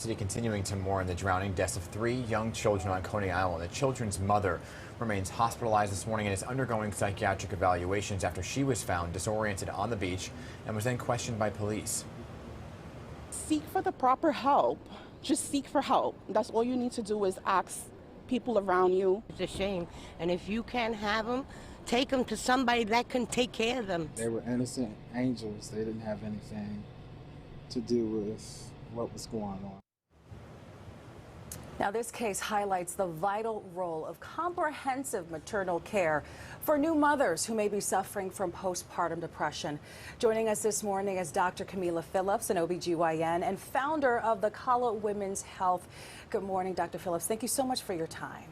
City continuing to mourn the drowning deaths of 3 young children on Coney Island. The children's mother remains hospitalized this morning and is undergoing psychiatric evaluations after she was found disoriented on the beach and was then questioned by police. Seek for the proper help. Just seek for help. That's all you need to do is ask people around you. It's a shame. And if you can't have them, take them to somebody that can take care of them. They were innocent angels. They didn't have anything to do with what was going on. Now, this case highlights the vital role of comprehensive maternal care for new mothers who may be suffering from postpartum depression. Joining us this morning is Dr. Kameelah Phillips, an OB-GYN and founder of the Calla Women's Health. Good morning, Dr. Phillips. Thank you so much for your time.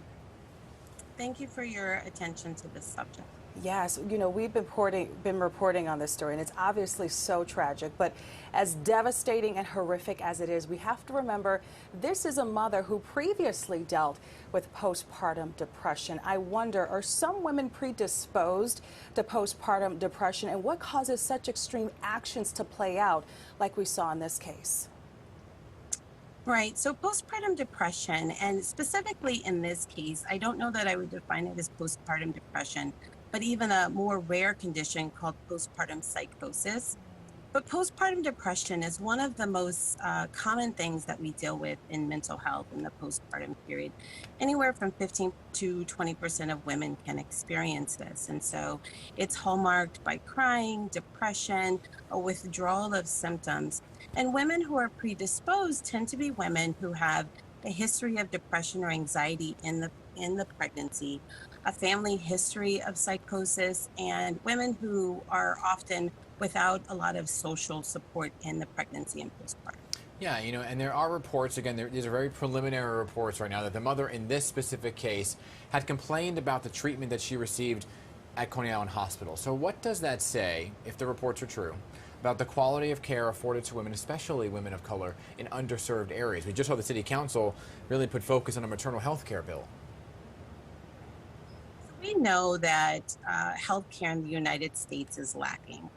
Thank you for your attention to this subject. Yes, you know, we've been reporting on this story, and it's obviously so tragic, but as devastating and horrific as it is, we have to remember this is a mother who previously dealt with postpartum depression. I wonder, are some women predisposed to postpartum depression, and what causes such extreme actions to play out like we saw in this case? Right, so postpartum depression, and specifically in this case, I don't know that I would define it as postpartum depression, but even a more rare condition called postpartum psychosis. But postpartum depression is one of the most common things that we deal with in mental health in the postpartum period. Anywhere from 15 to 20% of women can experience this. And so it's hallmarked by crying, depression, a withdrawal of symptoms. And women who are predisposed tend to be women who have a history of depression or anxiety in the pregnancy, a family history of psychosis, and women who are often without a lot of social support in the pregnancy and postpartum. Yeah, you know, and there are reports, again, these are very preliminary reports right now, that the mother in this specific case had complained about the treatment that she received at Coney Island Hospital. So what does that say, if the reports are true, about the quality of care afforded to women, especially women of color, in underserved areas? We just saw the City Council really put focus on a maternal health care bill. We know that healthcare in the United States is lacking.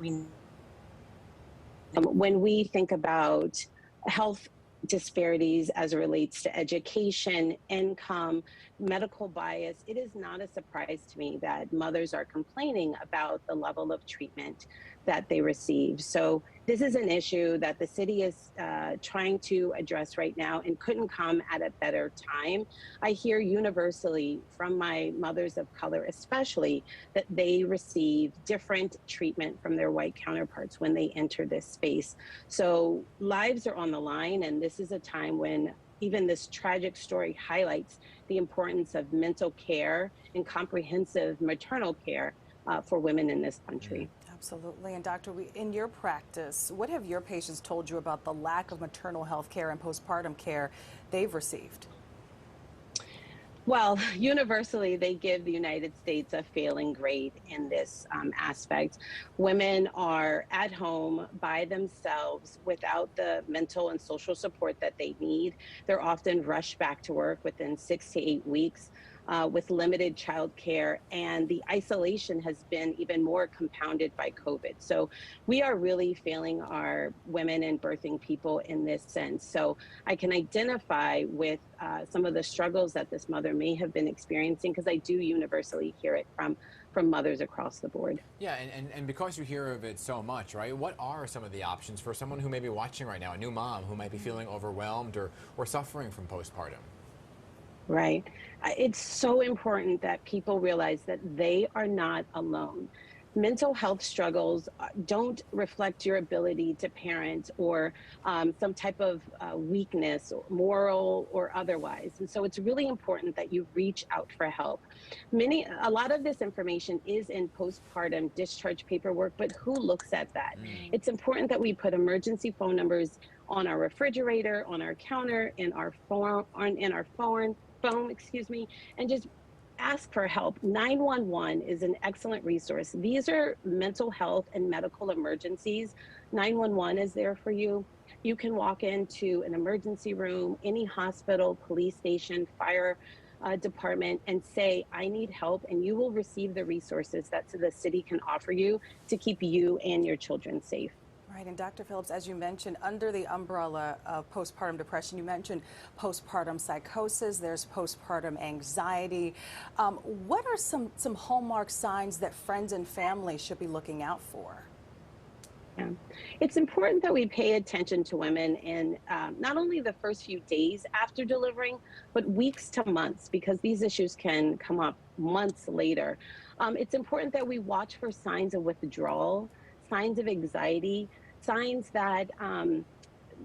When we think about health disparities as it relates to education, income, medical bias, it is not a surprise to me that mothers are complaining about the level of treatment that they receive. So this is an issue that the city is trying to address right now and couldn't come at a better time. I hear universally from my mothers of color especially that they receive different treatment from their white counterparts when they enter this space. So lives are on the line, and this is a time when even this tragic story highlights the importance of mental care and comprehensive maternal care for women in this country. Absolutely. And Doctor, in your practice, what have your patients told you about the lack of maternal health care and postpartum care they've received? Well, universally, they give the United States a failing grade in this aspect. Women are at home by themselves without the mental and social support that they need. They're often rushed back to work within 6 to 8 weeks with limited child care, and the isolation has been even more compounded by COVID. So we are really failing our women and birthing people in this sense. So I can identify with some of the struggles that this mother may have been experiencing, because I do universally hear it from mothers across the board. Yeah, and because you hear of it so much, right, what are some of the options for someone who may be watching right now, a new mom who might be feeling overwhelmed or suffering from postpartum? Right. It's so important that people realize that they are not alone. Mental health struggles don't reflect your ability to parent or some type of weakness, moral or otherwise. And so it's really important that you reach out for help. A lot of this information is in postpartum discharge paperwork, but who looks at that? It's important that we put emergency phone numbers on our refrigerator, on our counter, in our phone, and just ask for help. 911 is an excellent resource. These are mental health and medical emergencies. 911 is there for you. You can walk into an emergency room, any hospital, police station, fire department, and say, I need help, and you will receive the resources that the city can offer you to keep you and your children safe. Right. Right, and Dr. Phillips, as you mentioned, under the umbrella of postpartum depression, you mentioned postpartum psychosis, there's postpartum anxiety. What are some hallmark signs that friends and family should be looking out for? Yeah. It's important that we pay attention to women in not only the first few days after delivering, but weeks to months, because these issues can come up months later. It's important that we watch for signs of withdrawal, signs of anxiety, signs that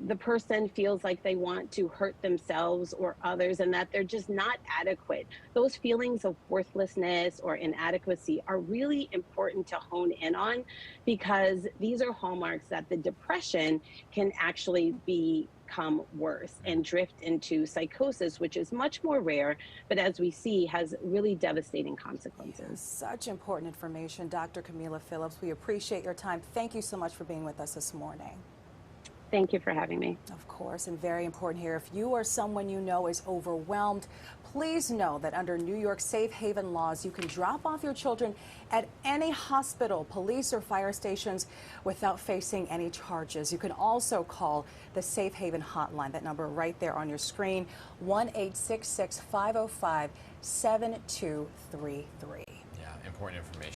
the person feels like they want to hurt themselves or others and that they're just not adequate. Those feelings of worthlessness or inadequacy are really important to hone in on, because these are hallmarks that the depression can actually become worse and drift into psychosis, which is much more rare, but as we see, has really devastating consequences. Such important information, Dr. Kameelah Phillips. We appreciate your time. Thank you so much for being with us this morning. Thank you for having me. Of course, and very important here, if you or someone you know is overwhelmed, please know that under New York safe haven laws, you can drop off your children at any hospital, police, or fire stations without facing any charges. You can also call the Safe Haven hotline, that number right there on your screen, 1-866-505-7233. Yeah, important information.